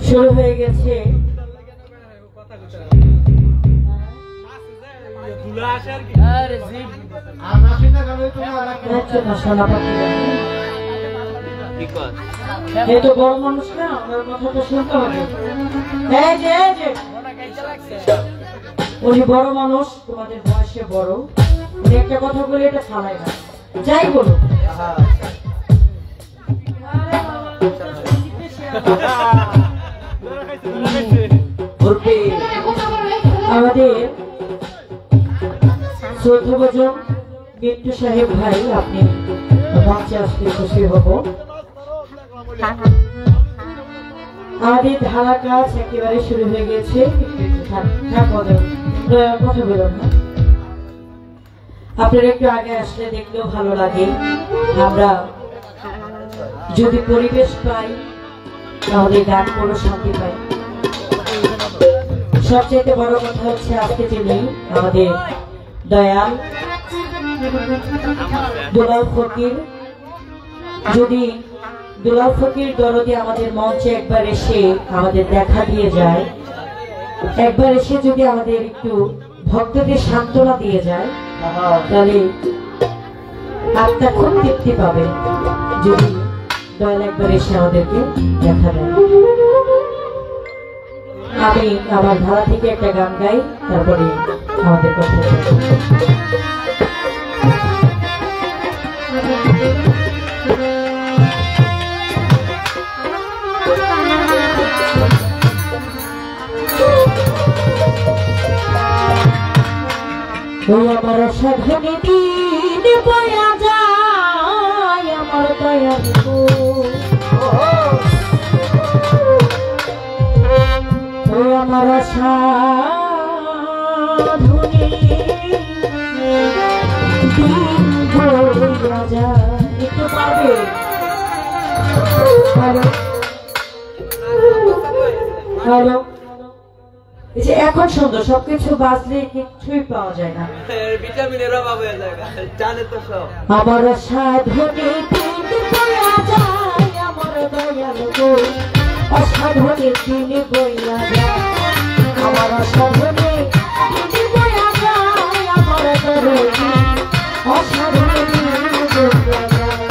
শুরু হয়ে গেছে এই তো বড় মানুষ না, আমার কথা তো শুনতে হবে। উনি বড় মানুষ, তোমাদের বয়সে বড়, উনি একটা কথা বলে এটা ফালায় না, যাই বলো। আমাদের শ্রদ্ধাভাজন বিট্টু সাহেব ভাই, আপনি মঞ্চে আসতে খুশি হব। আমাদের ধারা কাজ একেবারে শুরু হয়ে গেছে, কথা বলুন না, আপনারা একটু আগে আসলে দেখলেও ভালো লাগে। আমরা যদি পরিবেশ পাই তাহলে গান করে শান্তি পাই। সবচেয়ে বড় কথা হচ্ছে আজকে যিনি আমাদের দয়াল দুলাল ফকির, যদি দুলাল ফকির দরদি আমাদের মঞ্চে একবার এসে আমাদের দেখা দিয়ে যায়, একবার এসে যদি আমাদের একটু ভক্তদের সান্ত্বনা দিয়ে যায়, তাহলে আত্মা খুব তৃপ্তি পাবে। যদি দয়াল একবার এসে আমাদেরকে দেখা দেয়। আমি আমার ধারা থেকে একটা গান গাই, তারপরে আমাদের কথা। আমার সাধনে দিন বয়া যায়, আমার দয়াল আমার সাধনে দিন বয়া যায়। একটু পারবে? হ্যালো, এখন সুন্দর, সবকিছু বাজলে কিছুই পাওয়া যায় না, ভিটামিনের অভাব হয়ে যায়, জানে তো সব। আমার সাধনে দিন বয়া যায়, আমার দয়াল গো অসাধনে দিন বইয়া যায়, আমার সাধনে দিন বইয়া যায়, আমার দয়াল অসাধনে দিন বইয়া যায়।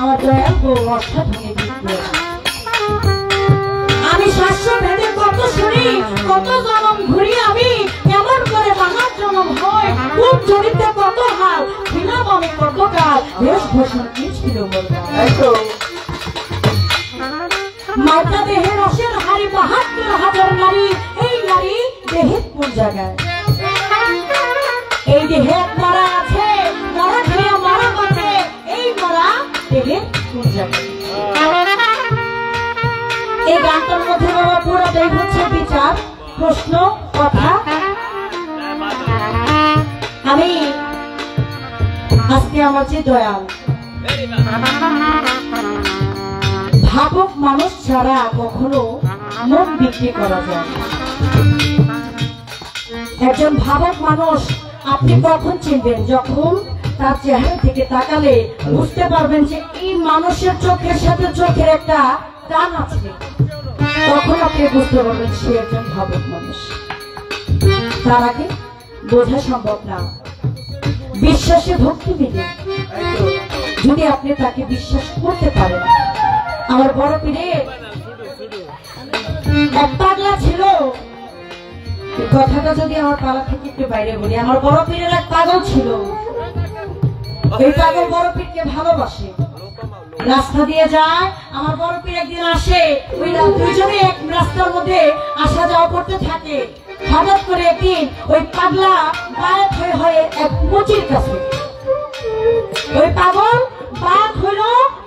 আমার দয়াল গো অসাধনে বিদ্যে। আমি শাস্ত্র ভেদে কত শুনি, কত জনম ঘুরি আমি, কেমন করে বাঙাল জনম হয়, কোন চরিত্রে কত হাল, ছিলাম আমি কত কাল, বেশভূষণ কি ছিল মোর গাল। মাতা দেহে রসের হাড়ি ৭২,০০০ নারী, এই নারী দেহের কোন জায়গায়? এই দেহে মরা আছে, মরা খেয়ে মরা বাঁচে, এই মরা দেহের কোন জায়গায়? এই গানটার মধ্যে বাবা পুরোটাই হচ্ছে বিচার, প্রশ্ন, কথা। আমি আজকে আমার যে দয়াল ভাবুক মানুষ ছাড়া কখনো মন বিক্রি করা যায়। একজন ভাবুক মানুষ আপনি কখন চিনবেন? যখন তার চেহারা থেকে তাকালে বুঝতে পারবেন যে এই মানুষের চোখের সাথে চোখের একটা টান আছে, তখন আপনি বুঝতে পারবেন সে একজন ভাবুক মানুষ। তার আগে বোঝা সম্ভব না। বিশ্বাসে ভক্তি মিলে যদি আপনি তাকে বিশ্বাস করতে পারেন। আমার বড় পীরে এক পাগলা ছিল, কথাটা যদি আমার পালা থেকে একটু বাইরে বলি, আমার বড় পীরের এক পাগল ছিল। এই পাগল বড় পীরকে ভালোবাসে, রাস্তা দিয়ে যায়। আমার বড় পীর একদিন আসে, ওই দুইজনে এক রাস্তার মধ্যে আসা যাওয়া করতে থাকে। হঠাৎ করে একদিন ওই পাগলা বায়াত হয়ে এক মুচির কাছে, ওই পাগল বায়াত হইল,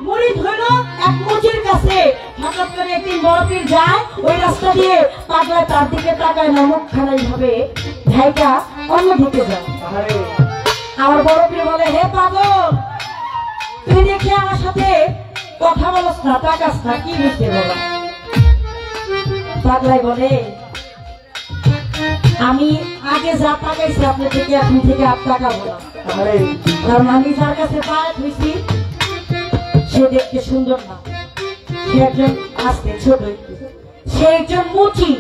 মুরিদ হইল এক মুচির কাছে। হঠাৎ করে একদিন বড় পীর যায় ওই রাস্তা দিয়ে, পাগলা তার দিকে তাকায় না, মুখ খানাই ভাবে ভাইটা অন্যদিকে যায়। আমার বড় পীর বলে, হে পাগল, তুই দেখে আমার সাথে কথা বলস না, তাকাস না, কি হয়েছে বাবা? পাগলাই বলে, আমি আগে যা তাকাইছি আপনার থেকে এখন থেকে আর তাকাবো না। কারণ আমি যার কাছে বায়াত হয়েছি সে দেখতে সুন্দর না, সে একজন আসতে ছোট, সে একজন মুচি,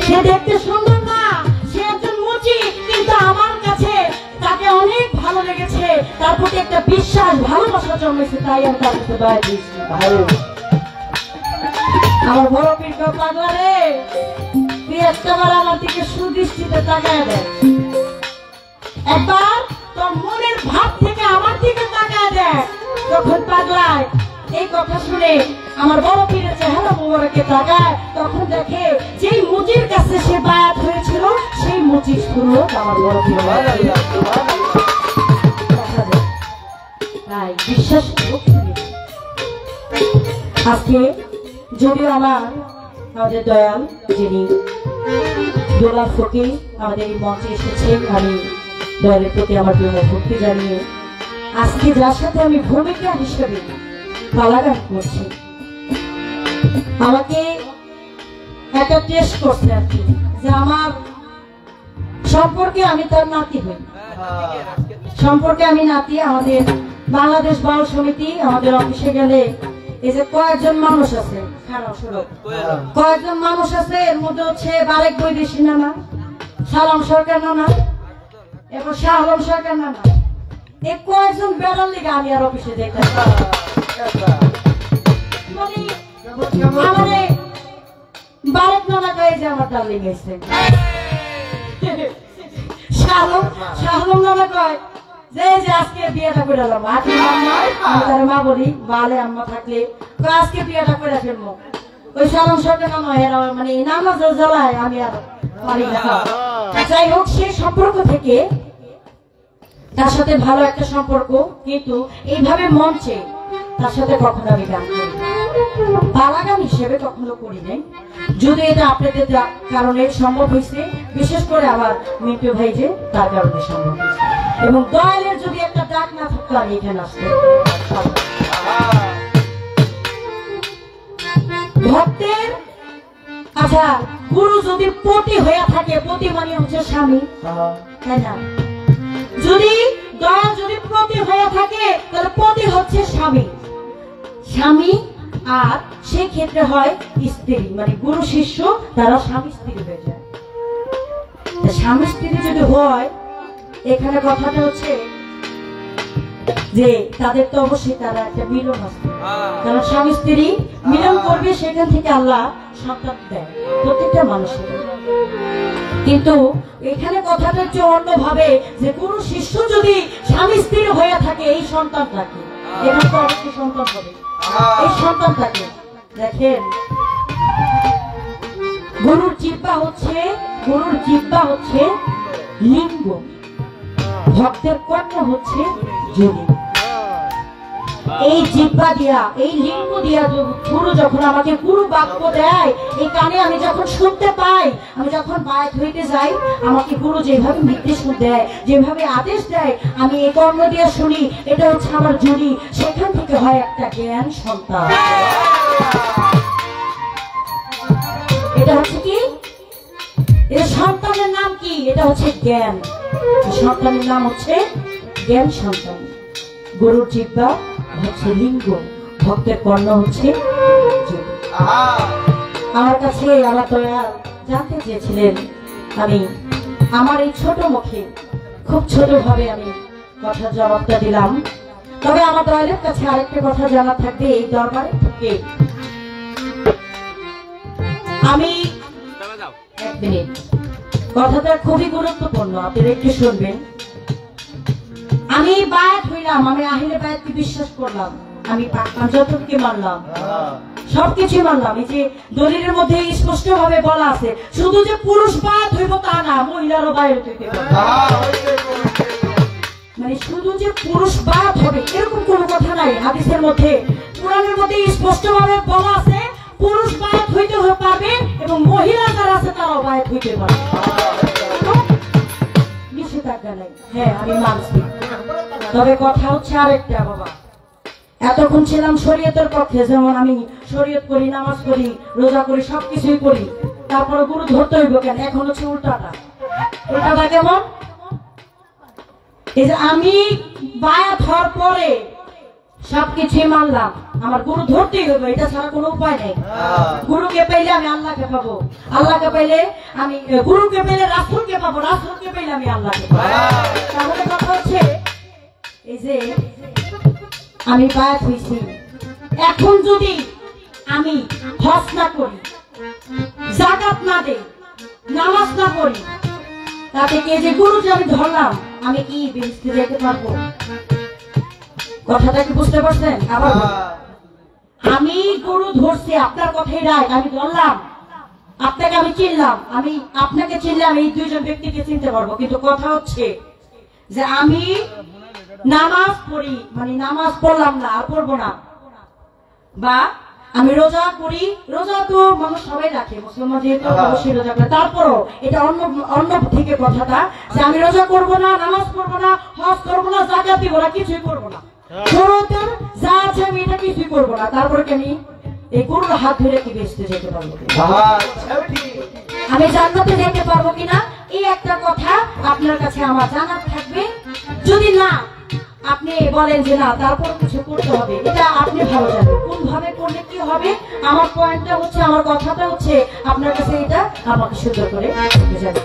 সে দেখতে সুন্দর না, সে একজন মুচি, কিন্তু আমার কাছে তাকে অনেক ভালো লেগেছে, তার প্রতি একটা বিশ্বাস ভালোবাসা জন্মেছে, তাই আমি তার কাছে বায়াত দিয়েছি। আমার বড় পীর পাগলা রে, তুই একটাবার আমার দিকে সুদৃষ্টিতে তাকায় দেয়, একবার তোর মনের ভাব থেকে আমার দিকে তাকায় দেয়। তখন পাগলায় এই কথা শুনে আমার বড় পীরের চেহারা মোবারকে তাকায়, তখন দেখে যেই মুচির কাছে সে বায়াত হয়েছিল সেই মুচির শুরু আমার বড় পীর। তাই বিশ্বাস আজকে যদিও আমাদের দয়াল যিনি দোলা ফকির আমাদের এই মঞ্চে এসেছেন, আমি দয়ালের প্রতি আমার প্রিয় ভক্তি জানিয়ে আজকে যার সাথে আমি ভূমিকা হিসেবে পালাগান করছি, আমাকে একটা টেস্ট করছে আর কি, যে আমার সম্পর্কে আমি তার নাতি হই, সম্পর্কে আমি নাতি। আমাদের বাংলাদেশ বাউল সমিতি আমাদের অফিসে গেলে এই যে কয়েকজন মানুষ আছে, কয়েকজন মানুষ আছে, এর মধ্যে হচ্ছে বারেক বৈদেশী নানা, সালাম সরকার নানা, এরপর শাহ আলম সরকার নানা, এই কয়েকজন বেড়ার লিগে আমি আর অফিসে দেখতে বারেক নানা কয়ে যে আমার ডার্লিং এসছে, শাহ আলম নানা কয় যে আজকে বিয়েটা করে এলাম, মা বলি বালে আম্মা থাকলে আজকে বিয়েটা করে ফেলবো। ওই সালাম সরকার নাম মানে নামাজ জ্বালায় আমি আর পারি না। যাই হোক, সেই সম্পর্ক থেকে তার সাথে ভালো একটা সম্পর্ক, কিন্তু এইভাবে মঞ্চে তার সাথে কখনো আমি গান করি পালাগান হিসেবে কখনো করি নাই। যদি এটা আপনাদের কারণে সম্ভব হয়েছে, বিশেষ করে আমার মিন্টু ভাই যে তার কারণে সম্ভব হয়েছে, এবং দয়ালের যদি একটা ডাক না থাকতো আমি এখানে আসতে। ভক্তের আচ্ছা, গুরু যদি পতি হয়ে থাকে, পতি মানে হচ্ছে স্বামী, তাই না? যদি দয়াল যদি পতি হয়ে থাকে তাহলে পতি হচ্ছে স্বামী, স্বামী, আর সেই ক্ষেত্রে হয় স্ত্রী, মানে গুরু শিষ্য তারা স্বামী স্ত্রী হয়ে যায়। স্বামী স্ত্রী যদি হয়, এখানে কথাটা হচ্ছে যে তাদের তো অবশ্যই তারা একটা মিলন আছে, কারণ স্বামী স্ত্রী মিলন করবে, সেখান থেকে আল্লাহ সন্তান দেয় প্রত্যেকটা মানুষের। কিন্তু এখানে কথাটা হচ্ছে অন্যভাবে, যে কোন শিষ্য যদি স্বামী স্ত্রী হয়ে থাকে এই সন্তানটাকে, এটা তো অবশ্যই সন্তান হবে এই সন্তানটাকে। দেখেন গরুর জিহ্বা হচ্ছে লিঙ্গ, ভক্তের কর্ণ হচ্ছে যোনি। এই জিহ্বা দিয়া, এই লিঙ্গ দিয়া গুরু যখন আমাকে গুরু বাক্য দেয়, এই কানে আমি যখন শুনতে পাই, আমি যখন বায়াত হইতে যাই, আমাকে গুরু যেভাবে নির্দেশ দেয়, যেভাবে আদেশ দেয়, আমি এই কর্ণ দিয়ে শুনি, এটা হচ্ছে আমার যোনি। সেখান থেকে হয় একটা জ্ঞান সন্তান। এটা হচ্ছে কি, এর সন্তানের নাম কি? এটা হচ্ছে জ্ঞান। সন্তানের নাম হচ্ছে জ্ঞান সন্তান। গরুর জিহ্বা হচ্ছে লিঙ্গ, ভক্তের কর্ণ হচ্ছে যোনি। আমার কাছে আমার দয়াল জানতে চেয়েছিলেন, আমি আমার এই ছোট মুখে খুব ছোট ভাবে আমি কথার জবাবটা দিলাম। তবে আমার দয়ালের কাছে আরেকটা কথা জানা থাকবে, এই দরবারে থেকে আমি এক মিনিট, কথাটা খুবই গুরুত্বপূর্ণ, আপনারা একটু শুনবেন। আমি বায়াত হইলাম, আমি আহিলে বায়াতকে বিশ্বাস করলাম, আমি যতটুকু মানলাম সবকিছু মানলাম। এই যে দলিলের মধ্যে স্পষ্ট ভাবে বলা আছে, শুধু যে পুরুষ বায়াত হইব তা না, মহিলারও বায়াত হইতে পারে। মানে শুধু যে পুরুষ বায়াত হবে এরকম কোনো কথা নাই হাদিসের মধ্যে। কোরআনের মধ্যে স্পষ্ট ভাবে বলা আছে, পুরুষ বায়াত হইতে পারবে এবং মহিলা যারা আছে তারাও বায়াত হইতে পারবে, নিষেধাজ্ঞা নাই। হ্যাঁ আমি মানছি, তবে কথা হচ্ছে আরেকটা বাবা। এতক্ষণ ছিলাম শরীয়তের পক্ষে, যেমন আমি শরীয়ত করি, নামাজ করি, রোজা করি, সবকিছুই করি, তারপরে গুরু ধরতে হইব কেন? এখন হচ্ছে উল্টাটা। উল্টাটা কেমন? এই যে আমি বায়াত হওয়ার পরে সবকিছুই মানলাম, আমার গুরু ধরতেই হবে, এটা ছাড়া কোনো উপায় নেই। গুরুকে পাইলে আমি আল্লাহকে পাবো, আল্লাহকে পাইলে আমি গুরুকে পাইলে রাসূলকে পাবো, রাসূলকে পাইলে আমি আল্লাহকে পাবো। তাহলে কথা হচ্ছে এই যে আমি বায়াত হইছি, এখন যদি আমি হজ না করি, যাকাত না দেই, নামাজ না পড়ি, তাতে কি যে গুরু যে আমি ধরলাম, আমি কি বেহেশতে যেতে পারবো? কথাটা কি বুঝতে পারছেন? আবার আমি গুরু ধরছি, আপনার কথাই রাইট, আমি ধরলাম, আপনাকে আমি চিনলাম, আমি আপনাকে চিনলে আমি এই দুইজন ব্যক্তিকে চিনতে পারবো। কিন্তু কথা হচ্ছে যে আমি নামাজ পড়ি, মানে নামাজ পড়লাম না, আর পড়বো না, বা আমি রোজা করি, রোজা তো মানুষ সবাই রাখে, মুসলমান যেহেতু অবশ্যই রোজা করে, তারপরও এটা অন্য থেকে কথাটা, যে আমি রোজা করবো না, নামাজ পড়বো না, হজ করবো না, যাকাত দিব না, কিছুই করবো না, যা আছে আমি এটা কিছুই করবো না, তারপরে কি আমি এই গুরুর হাত ধরে কি বেহেশতে যেতে পারবো? আমি জান্নাতে যেতে পারবো কিনা, এই একটা কথা আপনার কাছে আমার জানার থাকবে। যদি না আপনি বলেন যে না তারপর কিছু করতে হবে, এটা আপনি ভালো জানেন কোন ভাবে করলে কি হবে। আমার পয়েন্টটা হচ্ছে, আমার কথাটা হচ্ছে আপনার কাছে এটা আমাকে সুন্দর করে জানেন।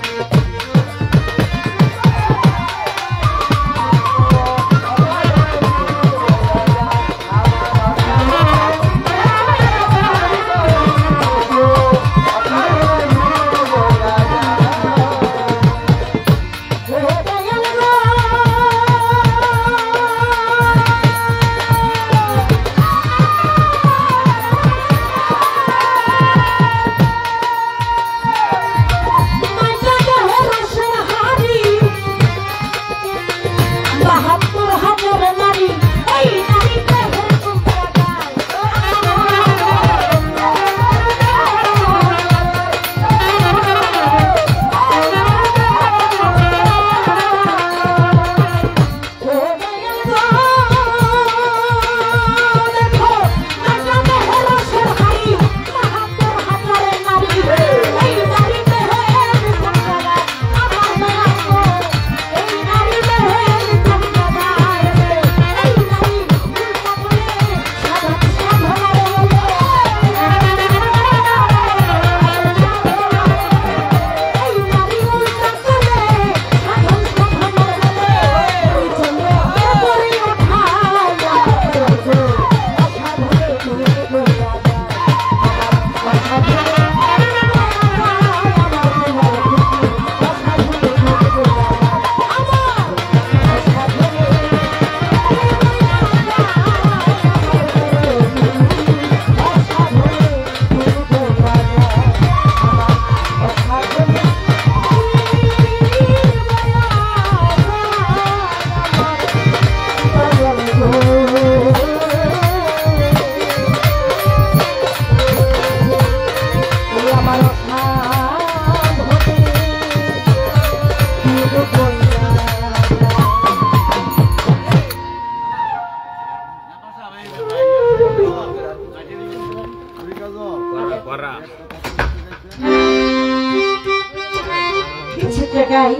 সেটা গাই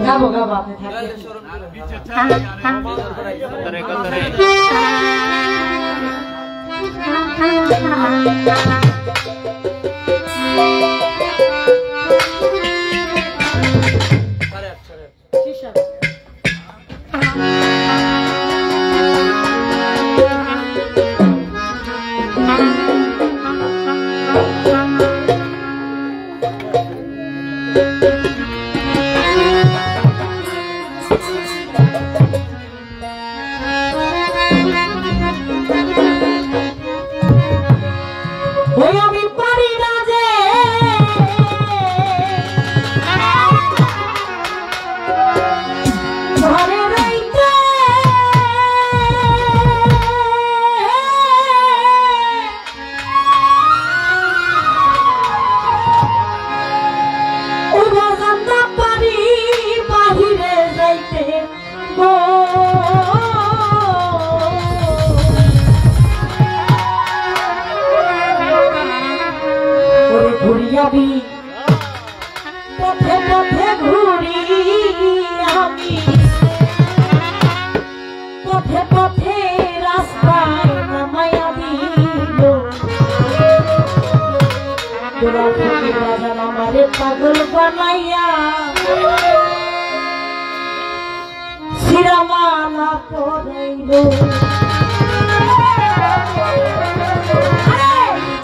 গাবো গাবো আপনি আমি পারি না যে ঘরে রইতে ও বাগানটা পারি বাহিরে যাইতে গো ঘুরিয়াবি পথে পথে ঘুরি আমি পথে পথে রাস্তায় নামাইয়া দিল তোরা থেকে বাজার আমারে পাগল বানাইয়া শিরামালা পরাইল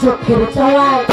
চোখের চালায়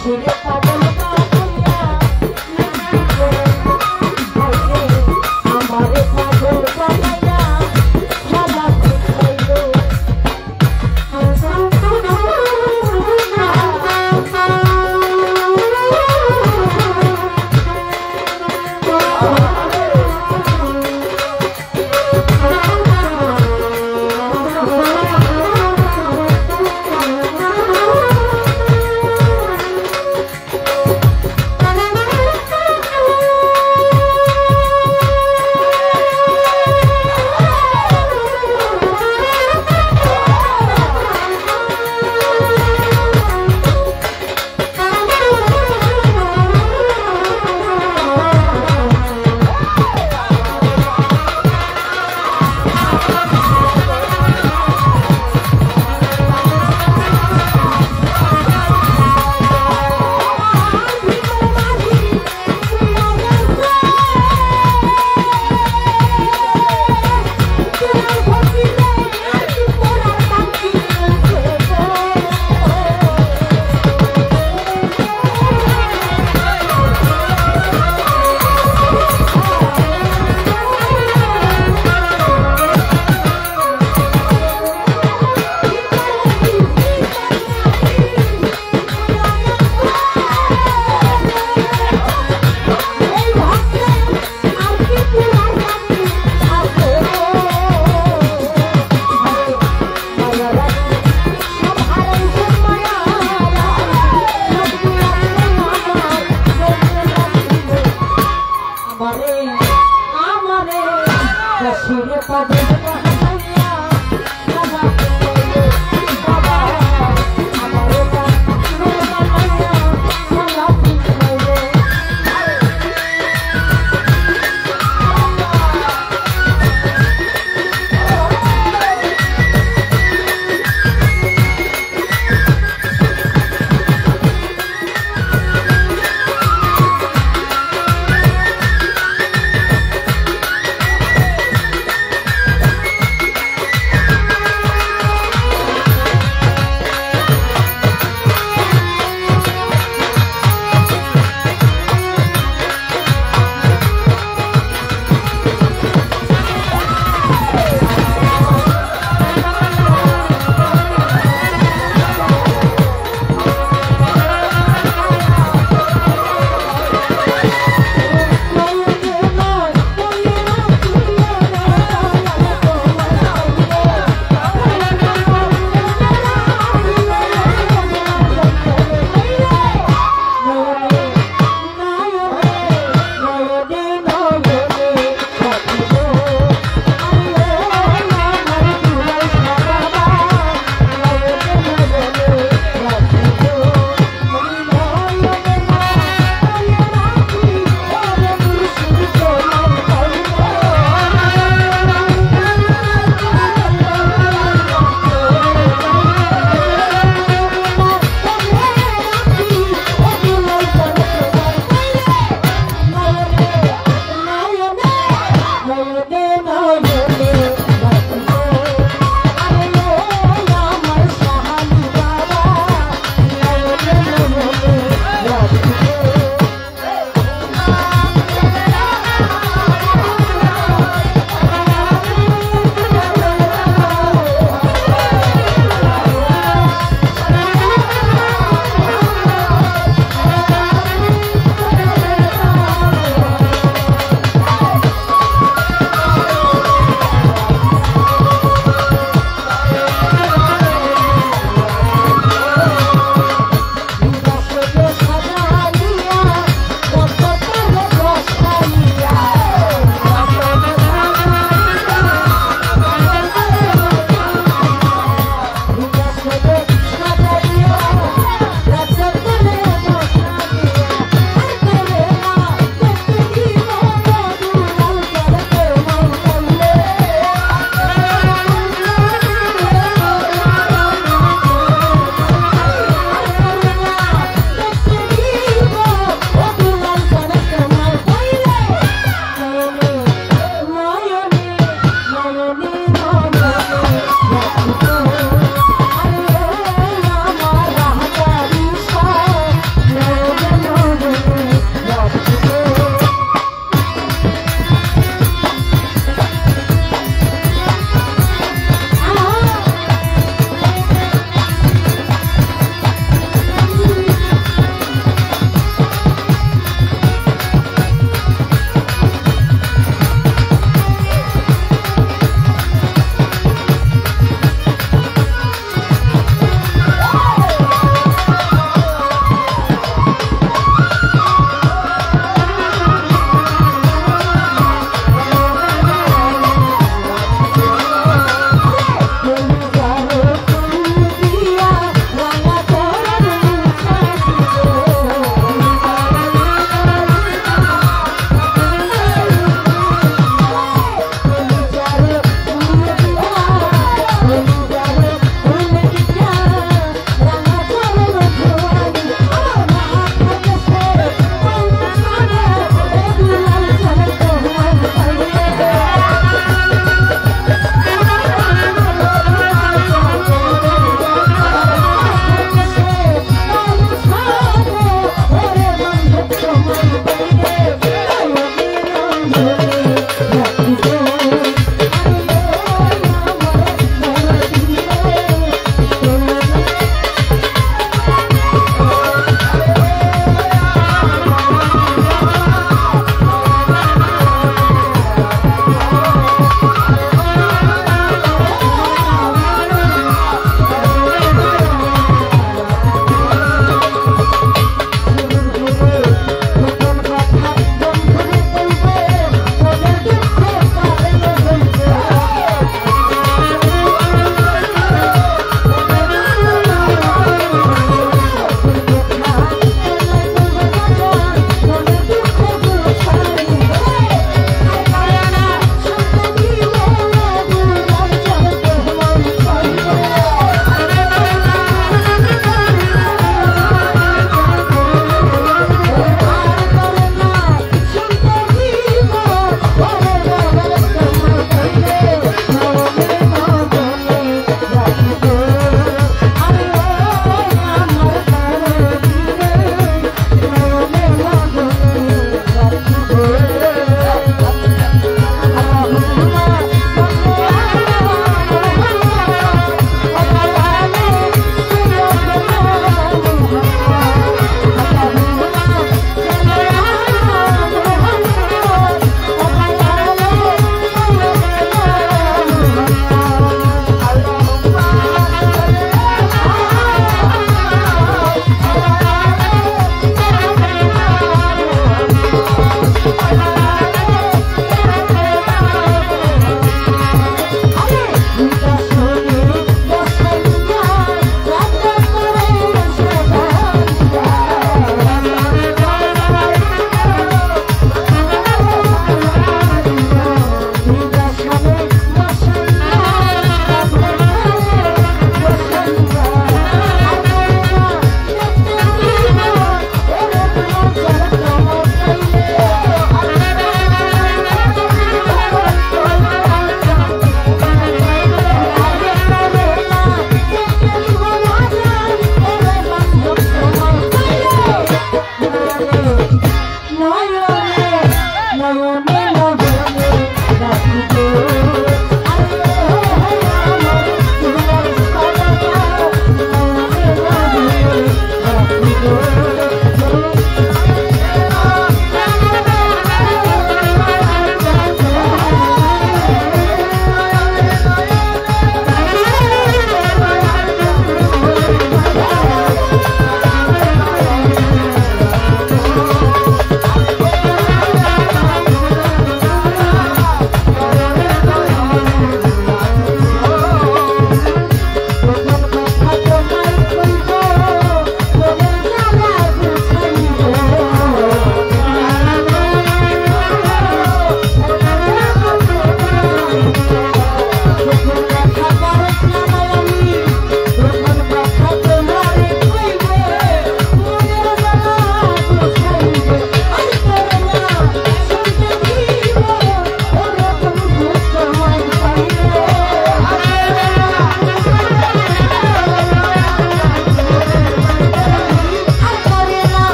শিরে পাগল বানাইয়া আমারে পাগল বানাইয়া খেলা শিখাইলো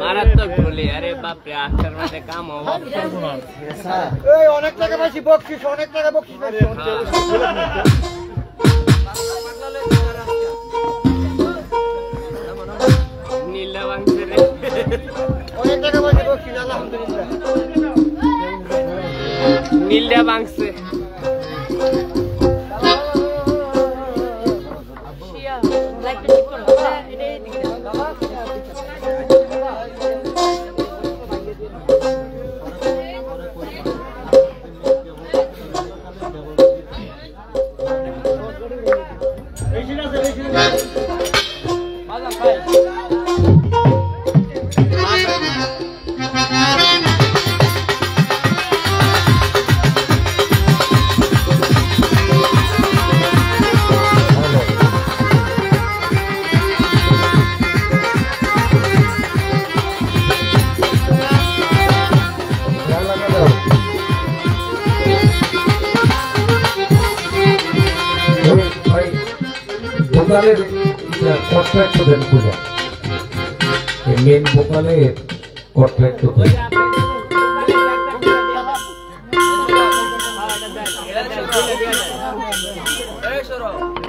মারাত্মক বলি আরে বাপ রে আটটার মধ্যে কাম হবে এই অনেক টাকা পাইছি বকশিশ অনেক টাকা বকশিশ নীলা বাংছে রে অনেক টাকা পাইছি বকশিশ আলহামদুলিল্লাহ নীলা বাংছে ভোকালের কন্ট্রাক্ট দেন পূজা মেন ভোকালের কন্ট্রাক্ট দেন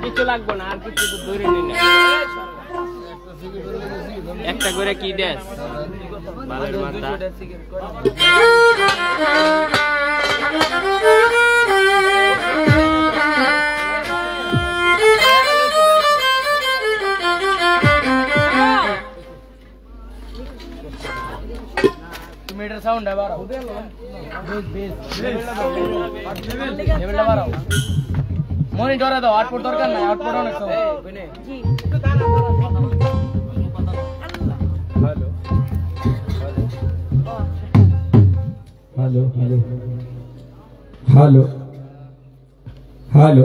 কিছু লাগবে না আর কিছু ধরে নি না একটা করে কি দেস বালের মাথা मीटर साउंड है बारा बेस लेवल बारा मॉनिटर है तो आउटपुट दरकार ना आउटपुट অনেক সব জি হ্যালো হ্যালো হ্যালো হ্যালো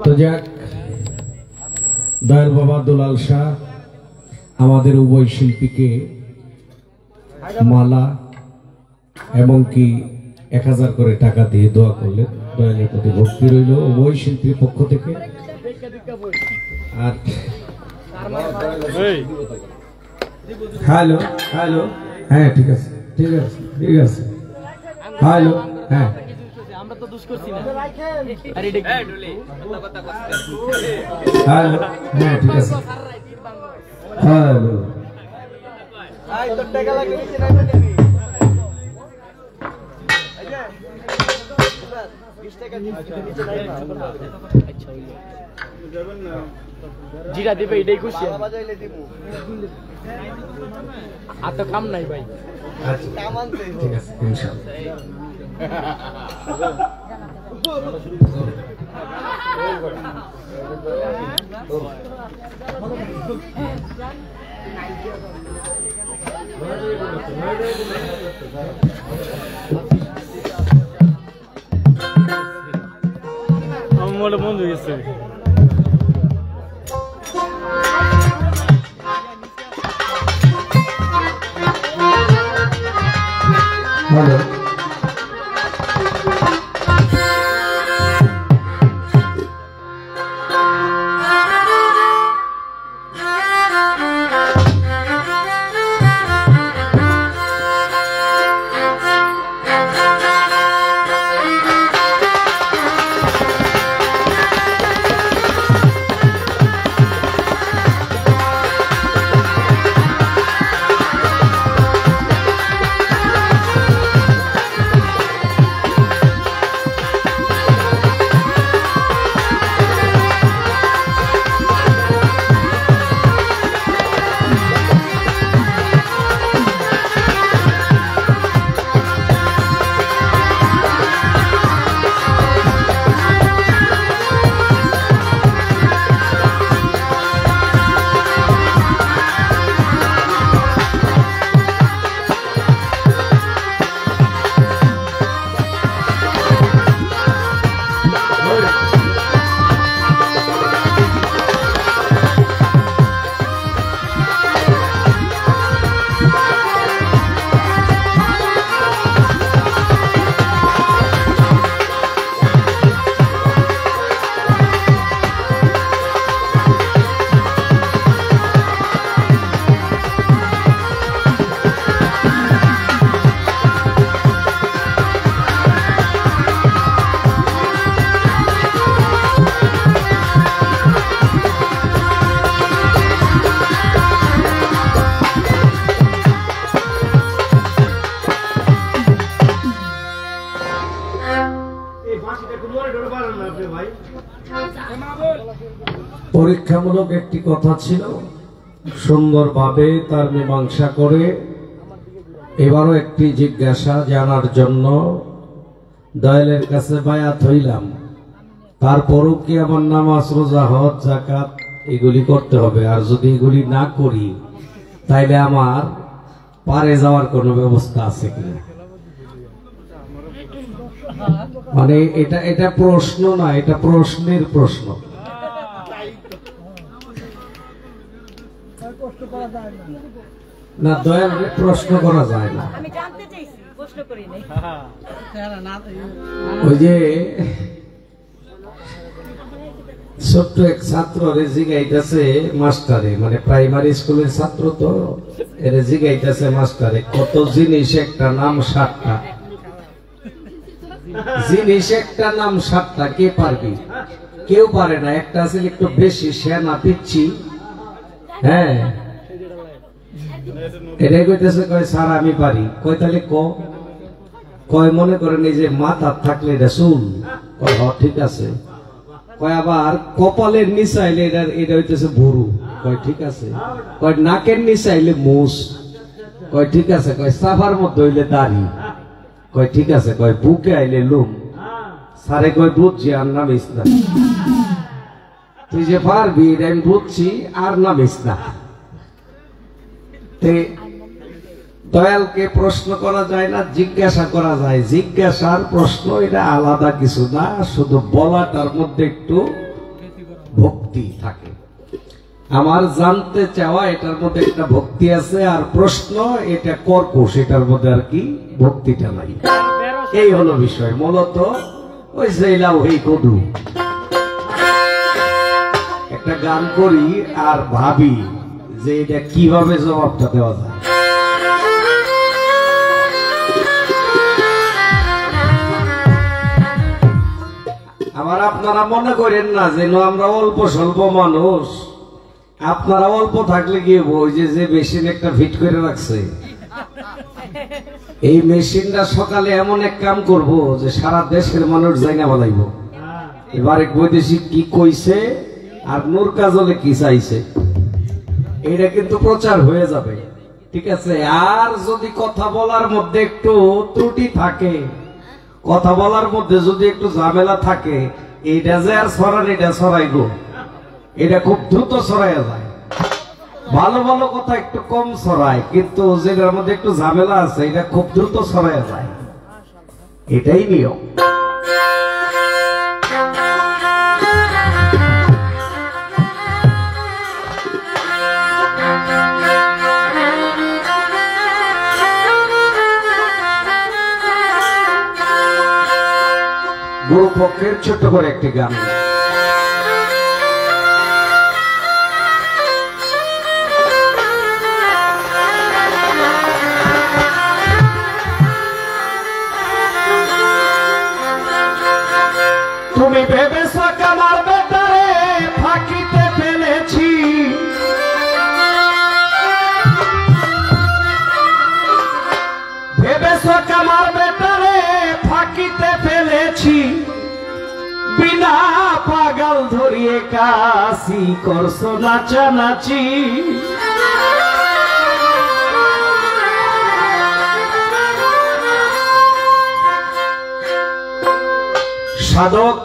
তো যাক দয়াল বাবা দুলাল শাহ আমাদের উভয় শিল্পীকে মালা এবং কি 1000 করে টাকা দিয়ে দোয়া করলেন দয়ালের প্রতি ভক্তি রইল উভয় শিল্পীর পক্ষ থেকে আর হ্যালো হ্যালো হ্যাঁ ঠিক আছে ঠিক আছে ঠিক আছে হ্যালো হ্যাঁ আমরা তো দুষ করছি না আরে এই ঢুলি কথা কথা হ্যালো হ্যাঁ ঠিক আছে হ্যালো আই তো টাকা লাগে নিচে নাই দিবি আচ্ছা 20 টাকা নিচে নাই আচ্ছা হইলো যাবেন না জিরা দিবে এটাই খুশি বাজাইলে দিমু আর তো কাম নাই ভাই কাম আনতে ঠিক আছে ইনশাআল্লাহ আমার বন্ধু গেছে হ্যালো পরীক্ষামূলক একটি কথা ছিল, সুন্দরভাবে তার মীমাংসা করে এবারও একটি জিজ্ঞাসা জানার জন্য দয়ালের কাছে বায়াত হইলাম। তারপরও কি আমার নামাজ, রোজা, হজ, যাকাত এগুলি করতে হবে? আর যদি এগুলি না করি তাইলে আমার পারে যাওয়ার কোনো ব্যবস্থা আছে কিনা? মানে এটা প্রশ্ন না, এটা প্রশ্নের প্রশ্ন। না, দয়াল প্রশ্ন করা যায় না। আমি জানতে চাইছি, প্রশ্ন করি নাই। ওই যে ছোট্ট এক ছাত্র জিগাইতেছে মাস্টারে, মানে প্রাইমারি স্কুলের ছাত্র তো, এর জিগাইতেছে মাস্টারে, কত জিনিস একটা নাম 7টা, জিনিস একটা নাম 7টা, কে পারবি? কেউ পারে না। একটা আছে একটু বেশি সেনা পিচ্ছি, হ্যাঁ, এটাই কইতেছে, কয় স্যার আমি পারি। কয় তাহলে কয় মনে করেন এই যে মাথা থাকলে এটা চুল, কয় ঠিক আছে। কয় আবার কপালের নিচে আইলে এটা হইতেছে ভুরু, কয় ঠিক আছে। কয় নাকের নিচে আইলে মুস, কয় ঠিক আছে। কয় সাফার মধ্যে হইলে দাড়ি, কয় ঠিক আছে। কয় বুকে আইলে লুম, সারে কয় বুঝছি আর নামিস না। তুই যে পারবি এটা আমি বুঝছি, আর নামিস না। দয়ালকে প্রশ্ন করা যায় না, জিজ্ঞাসা করা যায়। জিজ্ঞাসার প্রশ্ন এটা আলাদা কিছু না, শুধু বলাটার মধ্যে একটু ভক্তি থাকে। আমার জানতে চাওয়া এটার মধ্যে একটা ভক্তি আছে, আর প্রশ্ন এটা কর্কশ, এটার মধ্যে আর কি ভক্তিটা নাই। এই হলো বিষয়। মূলত ওই সেইলাও এই কদু একটা গান করি আর ভাবি যে এটা কিভাবে জবাবটা দেওয়া যায়। আবার আপনারা মনে করেন না যে আমরা অল্প স্বল্প মানুষ, আপনারা অল্প থাকলে গিয়ে ওই যে মেশিন একটা ফিট করে রাখছে, এই মেশিনটা সকালে এমন এক কাম করব যে সারা দেশের মানুষ জায়গা বলাইব এবার এক বৈদেশিক কি কইছে আর নূর কাজলে কি চাইছে, এটা কিন্তু প্রচার হয়ে যাবে। ঠিক আছে। আর যদি কথা বলার মধ্যে একটু ত্রুটি থাকে, কথা বলার মধ্যে যদি একটু ঝামেলা থাকে, এইটা যে আর ছড়ান, এটা ছড়াইব, এটা খুব দ্রুত ছড়াইয়া যায়। ভালো ভালো কথা একটু কম ছড়ায়, কিন্তু যেটার মধ্যে একটু ঝামেলা আছে এটা খুব দ্রুত ছড়াইয়া যায়। এটাই নিয়ম। গুরুপক্ষের ছোট্ট করে একটি গান। তুমি ভেবেছ আমার বেটারে ফাঁকিতে ফেলেছি, ভেবেছ আমার বেটারে ফাঁকিতে ফেলেছি, বিনা পাগল ধরিয়ে কাশি করছো নাচানাচি। সাধক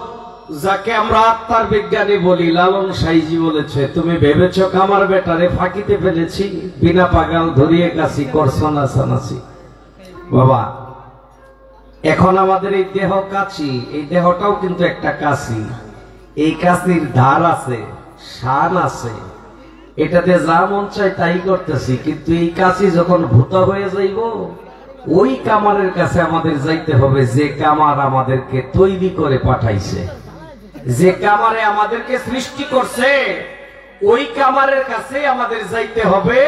যাকে আমরা আত্মার বিজ্ঞানী বলি, লালন সাইজি বলেছে, তুমি ভেবেছ আমার বেটারে ফাঁকিতে ফেলেছি, বিনা পাগল ধরিয়ে কাশি করছো নাচানাচি। বাবা, এখন আমাদের এই দেহ কাছি, এই দেহটাও কিন্তু একটা কাছি। এই কাছির ধার আছে, শান আছে, এটাতে যা মন চায় তাই করতেছি, কিন্তু এই কাছি যখন ভূত হয়ে যাইব, ওই কামারের কাছে আমাদের যাইতে হবে, যে কামার আমাদেরকে তৈরি করে পাঠাইছে, যে কামারে আমাদেরকে সৃষ্টি করছে, ওই কামারের কাছে আমাদের যাইতে হবে।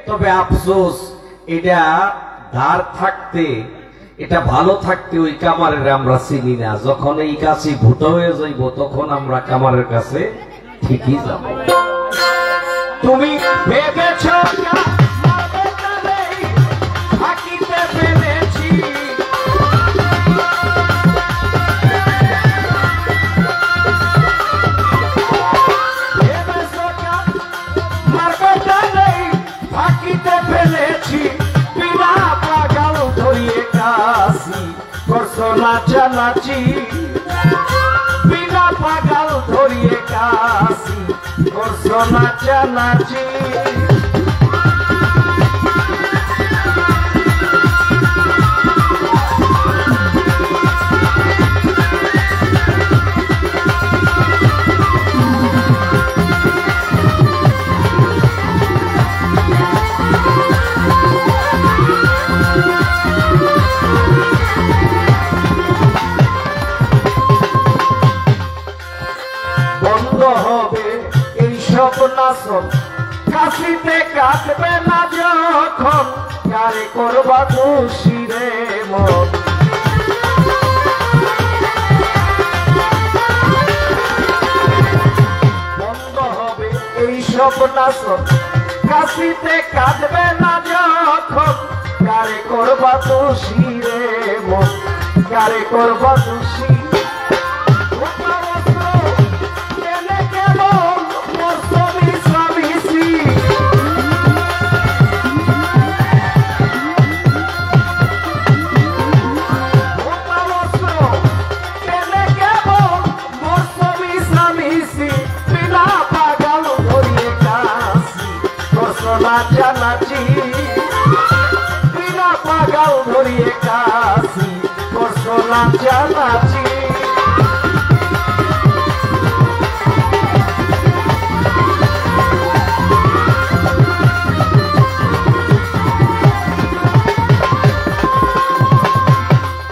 তবে আফসোস, এটা ধার থাকতে, এটা ভালো থাকতে ওই কামারের আমরা চিনি না। যখন এই কাছে ভূত হয়ে যাইব, তখন আমরা কামারের কাছে ঠিকই যাব। তুমি ভেবেছ ফাঁকিতে ফেলেছি, ভেবেছ নাচানাচি বিনা পাগাল ধরিয়ে কাশি করছো নাচানাচি কাশিতে কাটবে না যখন কারে করবা খুশি রে মন বন্ধ হবে এই সব নাচন কাশিতে কাটবে না যখন কারে করবা খুশি রে মন কারে করবা খুশি নাচানাচি বিনা পাগাল ধরিয়ে কাশি করছো নাচানাচি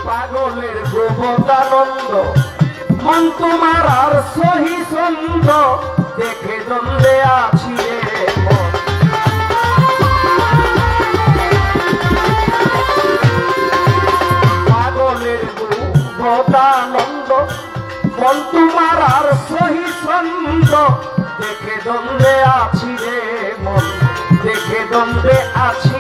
পাগলের গোবদানন্দ মন তোমার আর সহি ছন্দ দেখে দ্বন্দ্বে আছি রে মন আনন্দ মন তোমার আর সহি ছন্দ দেখে দ্বন্দ্বে আছি রে মন দেখে দ্বন্দ্বে আছি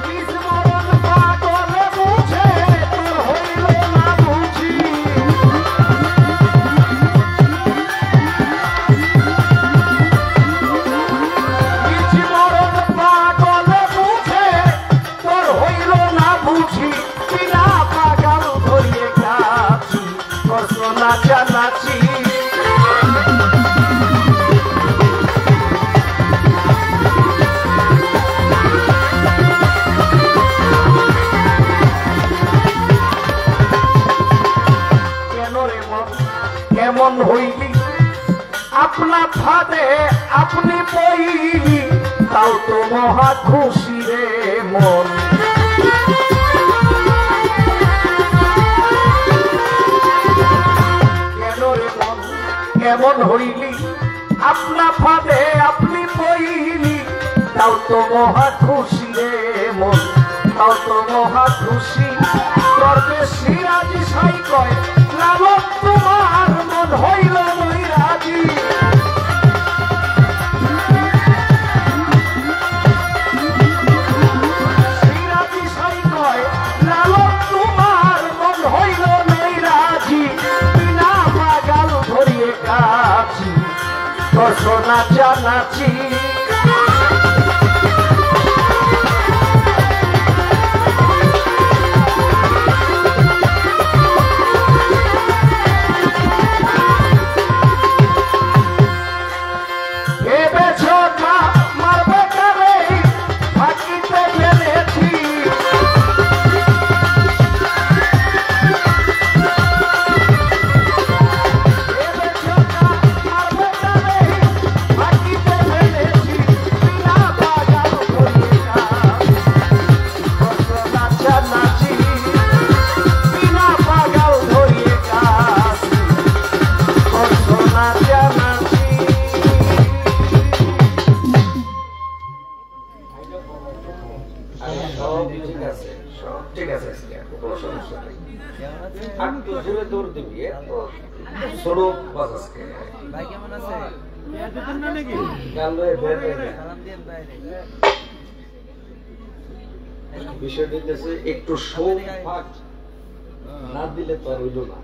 নিজ মরণ পাগলে বুঝে তোর হইল না বুঝি নিজ মরণ পাগলে বুঝে তোর হইল না বুঝি বিনা পাগল ধরিয়ে কাছি করছো নাচানাচি কেমন হইলি আপনা ফাঁদে আপনি পইলি তাও তো মহা খুশি রে মন কেন রে মন কেমন হইলি আপনা ফাঁদে আপনি পইলি তাও তো মহা খুশি রে মন তাও তো মহা খুশি করবে সিরাজি সাই কয় লালন তোমার মন হইল নৈরাজি সিরাজি সাই কয় লালন তোমার মন হইল নৈরাজি বিনা পাগাল ধরিয়ে কাছি করছো নাচানাচি বিষয়টি একটু শোক না দিলে তো আর হইল না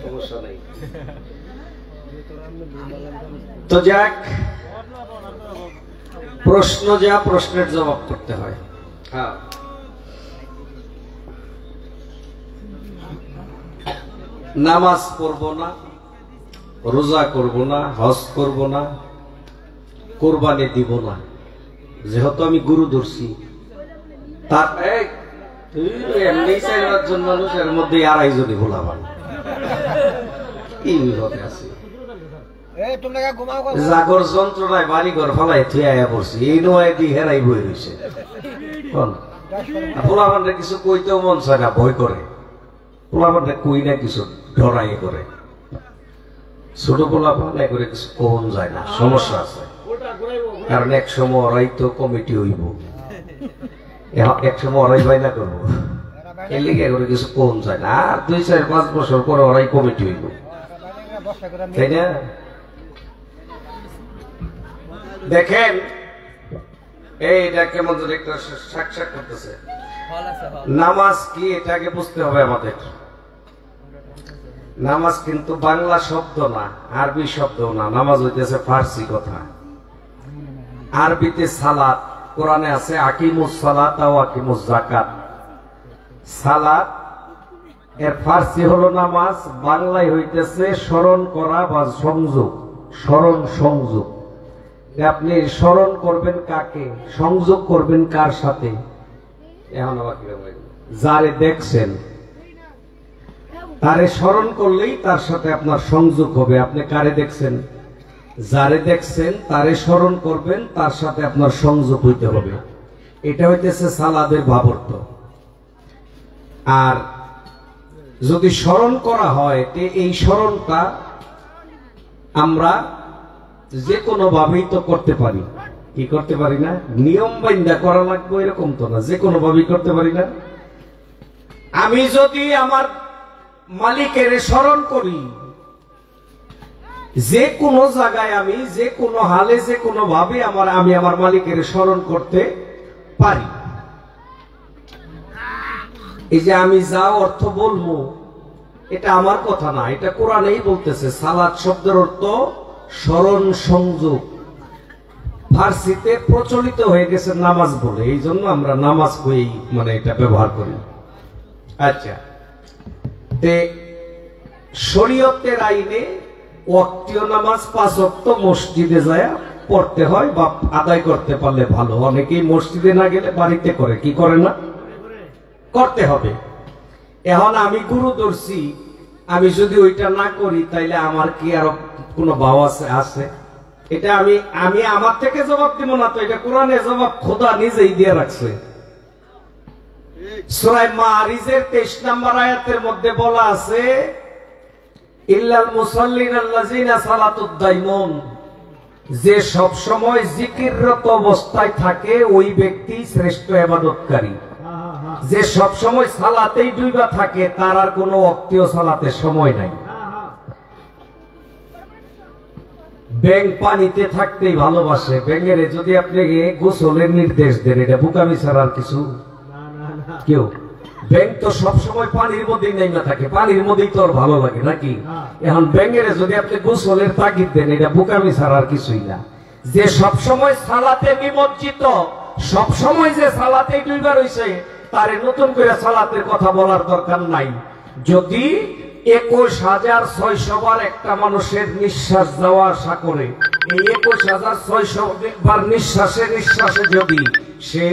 সমস্যা নেই তো যাক প্রশ্ন যা প্রশ্নের জবাব করতে হয়। হ্যাঁ, নামাজ পড়বো না, রোজা করব না, হজ করব না, কোরবানি দিব না, যেহেতু আমি গুরু ধরছি। তার এমনি 4 জন মানুষের মধ্যে 2.5 জনই ভোলাবান। কি বিপদে আছে, জাগর যন্ত্রণায় বাড়ি ঘর ফলাই থুয়ে আয়া পড়ছি, এই নয় দি হেরাই বই রয়েছে। পোলাপানটা কিছু কইতেও মন চায় না, ভয় করে। পোলাপানটা কই না কিছু ডরাই করে, ছোট পোলাপান করে কিছু কোন যায় না, সমস্যা আছে। কারণ এক সময় ওরাই তো কমিটি হইব, এক সময় ওরাই বাইনা করবো, এর লিগে করে কিছু কোন যায় না। আর 2-4-5 বছর পরে ওরাই কমিটি হইব, তাই না? দেখেন এইটা কেমন যদি একটা সাক্ষাৎ করতেছে। নামাজ কি এটাকে বুঝতে হবে আমাদের। নামাজ কিন্তু বাংলা শব্দ না, আরবি শব্দ না, নামাজ হইতেছে ফার্সি কথা। আরবিতে সালাত, কোরআনে আছে আকিমুস সালাত ওয়া আকিমুস যাকাত। সালাত এর ফার্সি হলো নামাজ, বাংলায় হইতেছে স্মরণ করা বা সংযোগ, স্মরণ সংযোগ। আপনি স্মরণ করবেন কাকে, সংযোগ করবেন কার সাথে? এখন আবার যারে দেখছেন তারে স্মরণ করলেই তার সাথে আপনার সংযোগ হবে। আপনি কারে দেখছেন? যারে দেখছেন তারে স্মরণ করবেন, তার সাথে আপনার সংযোগ হইতে হবে। এটা হইতেছে সালাদের ভাবার্থ। আর যদি স্মরণ করা হয়, এই স্মরণটা আমরা যে কোনো ভাবেই তো করতে পারি। কি করতে পারি না? নিয়ম বাইন্দা করা লাগবে এরকম তো না, যে কোনো ভাবেই করতে পারি না। আমি যদি আমার মালিকের স্মরণ করি, যে কোনো জায়গায় আমি যে কোনো হালে যে কোনো ভাবে আমি আমার মালিকের স্মরণ করতে পারি। এই যে আমি যা অর্থ বলবো এটা আমার কথা না, এটা কোরআনেই বলতেছে। সালাত শব্দের অর্থ স্মরণ সংযোগ। ফার্সিতে প্রচলিত হয়ে গেছে নামাজ বলে, এই জন্য আমরা নামাজ কই মানে এটা ব্যবহার করি। আচ্ছা, শরীয়তের আইনে ওয়াক্তীয় নামাজ 5 ওয়াক্ত মসজিদে যায় পড়তে হয় বা আদায় করতে পারলে ভালো। অনেকেই মসজিদে না গেলে বাড়িতে করে, কি করে না? করতে হবে। এখন আমি গুরু ধরছি, আমি যদি ওইটা না করি তাইলে আমার কি আরো কোনো ভাব আছে? এটা আমি আমার থেকে জবাব দিব না তো, এটা কোরআনে জবাব খোদা নিজেই দিয়ে রাখছে। সূরা মাআরিজের 23 নম্বর আয়াতের মধ্যে বলা আছে, ইল্লাল মুসাল্লিন আল্লাযিনা সালাতুদ দাইমুন, যে সব সময় জিকিররত অবস্থায় থাকে ওই ব্যক্তি শ্রেষ্ঠ ইবাদতকারী। যে সব সময় সালাতেই ডুইবা থাকে তার আর কোনো ওয়াক্তীয় সালাতের সময় নাই। ব্যাঙ পানিতে থাকতেই ভালোবাসে, ব্যাঙের যদি আপনি গোসলের নির্দেশ দেন এটা বোকামি ছাড়া আর কিছু কেউ। ব্যাঙ তো সবসময় পানির মধ্যেই নেমে থাকে, পানির মধ্যেই তো আর ভালো লাগে নাকি? এখন ব্যাঙের যদি আপনি গোসলের তাগিদ দেন এটা বোকামি ছাড়া আর কিছুই না। যে সবসময় সালাতে নিমজ্জিত, সবসময় যে সালাতে ডুইবা রইছে তারে নতুন করে সালাতের কথা বলার দরকার নাই। যদি 21,600 বার একটা মানুষের নিঃশ্বাস যাওয়া আসা করে, এই 21,600 বার নিঃশ্বাসে নিঃশ্বাসে যদি সে